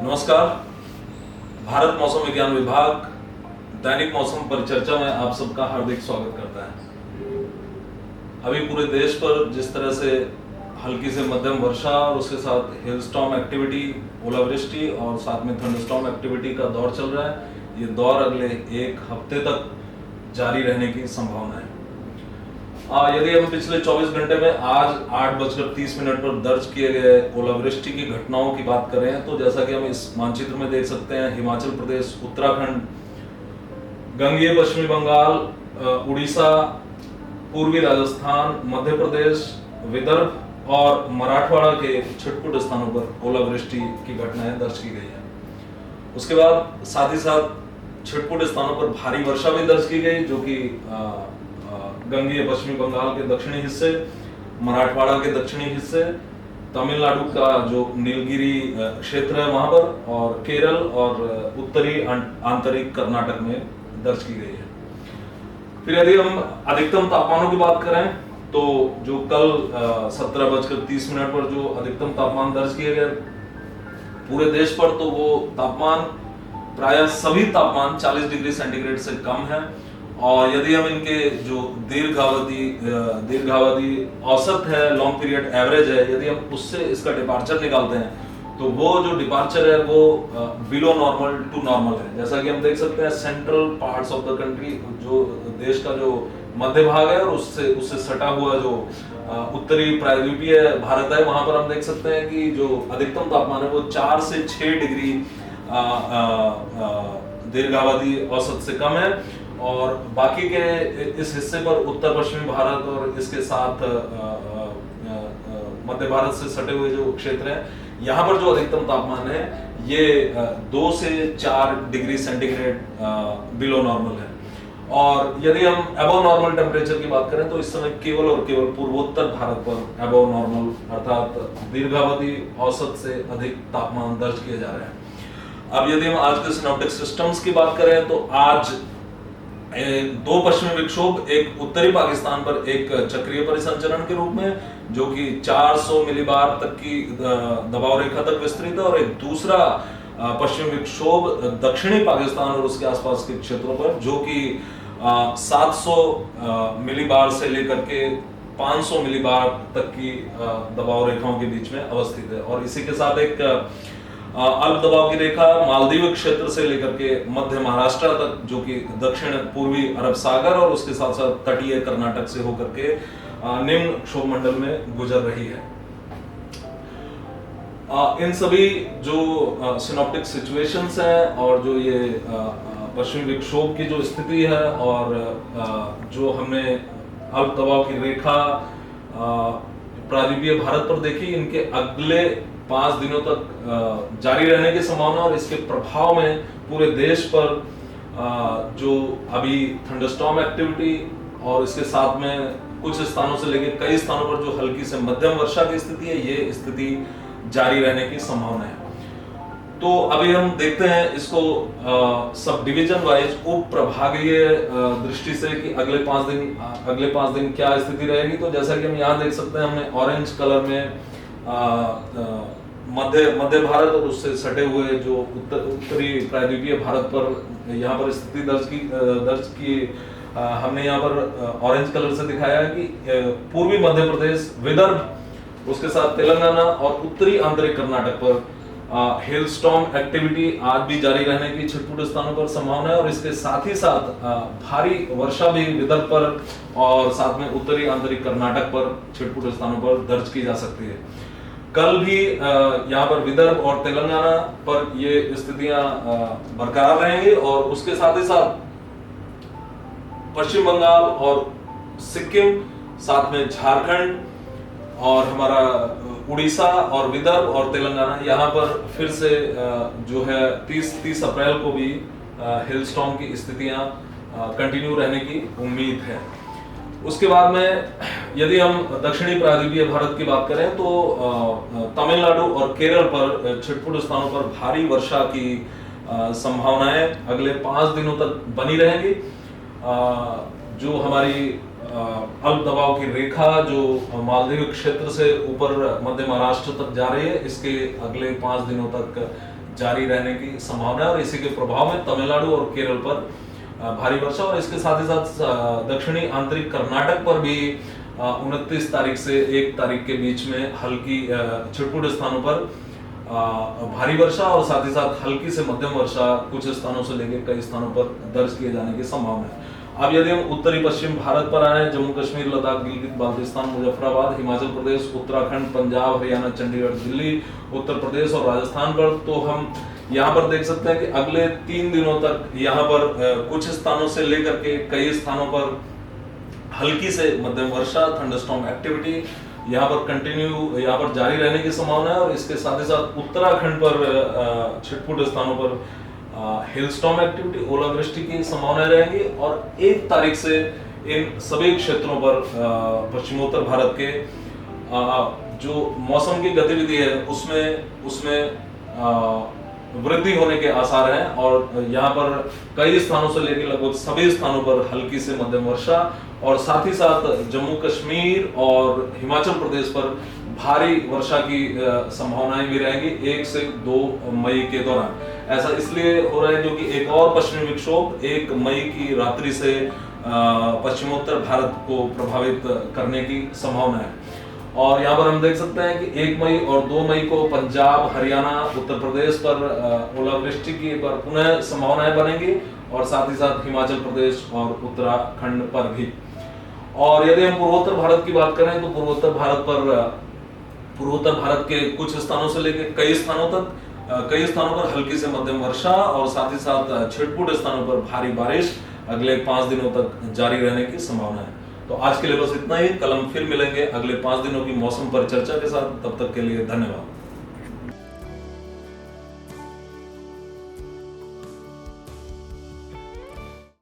नमस्कार। भारत मौसम विज्ञान विभाग दैनिक मौसम परिचर्चा में आप सबका हार्दिक स्वागत करता है। अभी पूरे देश पर जिस तरह से हल्की से मध्यम वर्षा और उसके साथ हेलस्टॉर्म एक्टिविटी, ओलावृष्टि और साथ में थंडरस्टॉर्म एक्टिविटी का दौर चल रहा है, ये दौर अगले एक हफ्ते तक जारी रहने की संभावना है। यदि हम पिछले 24 घंटे में आज 8:30 पर दर्ज किए गए ओलावृष्टि की घटनाओं की बात करें तो जैसा कि हम इस मानचित्र में देख सकते हैं, हिमाचल प्रदेश, उत्तराखंड, गंगेय पश्चिमी बंगाल, उड़ीसा, पूर्वी राजस्थान, मध्य प्रदेश, विदर्भ और मराठवाड़ा के छिटपुट स्थानों पर ओलावृष्टि की घटनाएं दर्ज की गई है। उसके बाद साथ ही साथ छिटपुट स्थानों पर भारी वर्षा भी दर्ज की गई, जो कि गंगेय पश्चिमी बंगाल के दक्षिणी हिस्से, मराठवाड़ा के दक्षिणी हिस्से, तमिलनाडु का जो नीलगिरी क्षेत्र है वहां पर, और केरल और उत्तरी आंतरिक कर्नाटक में दर्ज की गई है। फिर यदि हम अधिकतम तापमानों की बात करें तो जो कल 17:30 पर जो अधिकतम तापमान दर्ज किए गए पूरे देश पर, तो वो तापमान प्रायः सभी तापमान 40 डिग्री सेंटीग्रेड से कम है। और यदि हम इनके जो दीर्घावधि औसत है, लॉन्ग पीरियड एवरेज है, यदि हम उससे इसका डिपार्चर निकालते हैं तो वो जो डिपार्चर है वो बिलो नॉर्मल टू नॉर्मल है। जैसा कि हम देख सकते हैं, central parts of the country, जो देश का जो मध्य भाग है और उससे सटा हुआ जो उत्तरी प्रायद्वीपीय भारत है, वहां पर हम देख सकते हैं कि जो अधिकतम तापमान है वो 4 से 6 डिग्री दीर्घावधि औसत से कम है। और बाकी के इस हिस्से पर उत्तर पश्चिमी भारत और इसके साथ मध्य भारत से सटे हुए जो क्षेत्र हैं, यहाँ पर जो अधिकतम तापमान है ये 2 से 4 डिग्री सेंटीग्रेड बिलो नॉर्मल है। और यदि हम अबव नॉर्मल टेम्परेचर की बात करें तो इस समय केवल और केवल पूर्वोत्तर भारत पर अबव नॉर्मल अर्थात दीर्घावधि औसत से अधिक तापमान दर्ज किए जा रहे हैं। अब यदि हम आज के सिनॉप्टिक सिस्टम्स की बात करें तो आज 2 पश्चिमी विक्षोभ, एक उत्तरी पाकिस्तान पर एक चक्रीय परिसंचरण के रूप में जो कि 400 मिलीबार तक की दबाव रेखा तक विस्तृत है, और एक दूसरा पश्चिमी विक्षोभ दक्षिणी पाकिस्तान और उसके आसपास के क्षेत्रों पर जो कि 700 मिलीबार से लेकर के 500 मिलीबार तक की दबाव रेखाओं के बीच में अवस्थित है। और इसी के साथ एक अल्प दबाव की रेखा मालदीव क्षेत्र से लेकर के मध्य महाराष्ट्र तक, जो कि दक्षिण पूर्वी अरब सागर और उसके साथ साथ तटीय कर्नाटक से होकर के निम्न क्षोभ मंडल में गुजर रही है। इन सभी जो सिनॉप्टिक सिचुएशंस हैं और जो ये पश्चिमी विक्षोभ की जो स्थिति है और जो हमने अल्प दबाव की रेखा प्रायद्वीपीय भारत पर देखी, इनके अगले 5 दिनों तक जारी रहने की संभावना, और इसके प्रभाव में पूरे देश पर जो अभी थंडरस्टॉर्म एक्टिविटी और इसके साथ में कुछ स्थानों से लेकर कई स्थानों पर जो हल्की से मध्यम वर्षा की स्थिति है, ये स्थिति जारी रहने की संभावना है। तो अभी हम देखते हैं इसको सब डिवीजन वाइज, उप प्रभागीय दृष्टि से कि अगले 5 दिन क्या स्थिति रहेगी। तो जैसा कि हम यहाँ देख सकते हैं, हमने ऑरेंज कलर में मध्य भारत और उससे सटे हुए जो उत्तरी प्रायद्वीपीय भारत पर यहाँ पर स्थिति दर्ज की हमने यहाँ पर ऑरेंज कलर से दिखाया है कि पूर्वी मध्य प्रदेश, विदर्भ, उसके साथ तेलंगाना और उत्तरी आंतरिक कर्नाटक पर हेलस्टॉर्म एक्टिविटी आज भी जारी रहने की छिटपुट स्थानों पर संभावना है। और इसके साथ ही साथ भारी वर्षा भी विदर्भ पर और साथ में उत्तरी आंतरिक कर्नाटक पर छिटपुट स्थानों पर दर्ज की जा सकती है। कल भी यहाँ पर विदर्भ और तेलंगाना पर ये स्थितियां बरकरार रहेंगी, और उसके साथ ही साथ पश्चिम बंगाल और सिक्किम, साथ में झारखंड और हमारा उड़ीसा और विदर्भ और तेलंगाना, यहाँ पर फिर से जो है 30 अप्रैल को भी हेलस्टॉर्म की स्थितियां कंटिन्यू रहने की उम्मीद है। उसके बाद में यदि हम दक्षिणी प्रायद्वीपीय भारत की बात करें तो तमिलनाडु और केरल पर छिटपुट स्थानों पर भारी वर्षा की संभावनाएं अगले 5 दिनों तक बनी रहेंगी। जो हमारी अल्प दबाव की रेखा जो मालदीव क्षेत्र से ऊपर मध्य महाराष्ट्र तक जा रही है, इसके अगले 5 दिनों तक जारी रहने की संभावना है और इसी के प्रभाव में तमिलनाडु और केरल पर भारी वर्षा और इसके साथ ही साथ दक्षिणी आंतरिक कर्नाटक पर भी 29 तारीख से 1 तारीख के बीच में हल्की छिटपुट स्थानों पर भारी वर्षा और साथ ही साथ हल्की से मध्यम वर्षा कुछ स्थानों से लेकर कई स्थानों पर दर्ज किए जाने की संभावना है। अब यदि हम उत्तरी पश्चिम भारत पर आए, जम्मू कश्मीर, लद्दाख, गिलगित बाल्टिस्तान, मुजफ्फराबाद, हिमाचल प्रदेश, उत्तराखंड, पंजाब, हरियाणा, चंडीगढ़, दिल्ली, उत्तर प्रदेश और राजस्थान पर, तो हम यहाँ पर देख सकते हैं कि अगले 3 दिनों तक यहाँ पर कुछ स्थानों से लेकर के कई स्थानों पर हल्की से मध्यम वर्षा, थंडरस्टॉर्म एक्टिविटी यहाँ पर कंटिन्यू यहाँ पर जारी रहने की संभावना है और इसके साथ ही साथ उत्तराखंड पर छिटपुट स्थानों पर हिलस्टॉर्म एक्टिविटी, ओलावृष्टि की संभावनाएं रहेंगी और 1 तारीख से इन सभी क्षेत्रों पर पश्चिमोत्तर भारत के जो मौसम की गतिविधि है उसमें वृद्धि होने के आसार हैं और यहाँ पर कई स्थानों से लेकर लगभग सभी स्थानों पर हल्की से मध्यम वर्षा और साथ ही साथ जम्मू कश्मीर और हिमाचल प्रदेश पर भारी वर्षा की संभावनाएं भी रहेंगी 1 से 2 मई के दौरान। ऐसा इसलिए हो रहा है क्योंकि एक और पश्चिमी विक्षोभ 1 मई की रात्रि से पश्चिमोत्तर भारत को प्रभावित करने की संभावना है और यहाँ पर हम देख सकते हैं कि 1 मई और 2 मई को पंजाब, हरियाणा, उत्तर प्रदेश पर ओलावृष्टि की एक बार पुनः संभावनाएं बनेंगी और साथ ही साथ हिमाचल प्रदेश और उत्तराखंड पर भी। और यदि हम पूर्वोत्तर भारत की बात करें तो पूर्वोत्तर भारत के कुछ स्थानों से लेकर कई स्थानों पर हल्की से मध्यम वर्षा और साथ ही साथ छिटपुट स्थानों पर भारी बारिश अगले 5 दिनों तक जारी रहने की संभावना है। तो आज के लिए बस इतना ही। कल हम फिर मिलेंगे अगले 5 दिनों की मौसम पर चर्चा के साथ। तब तक के लिए धन्यवाद।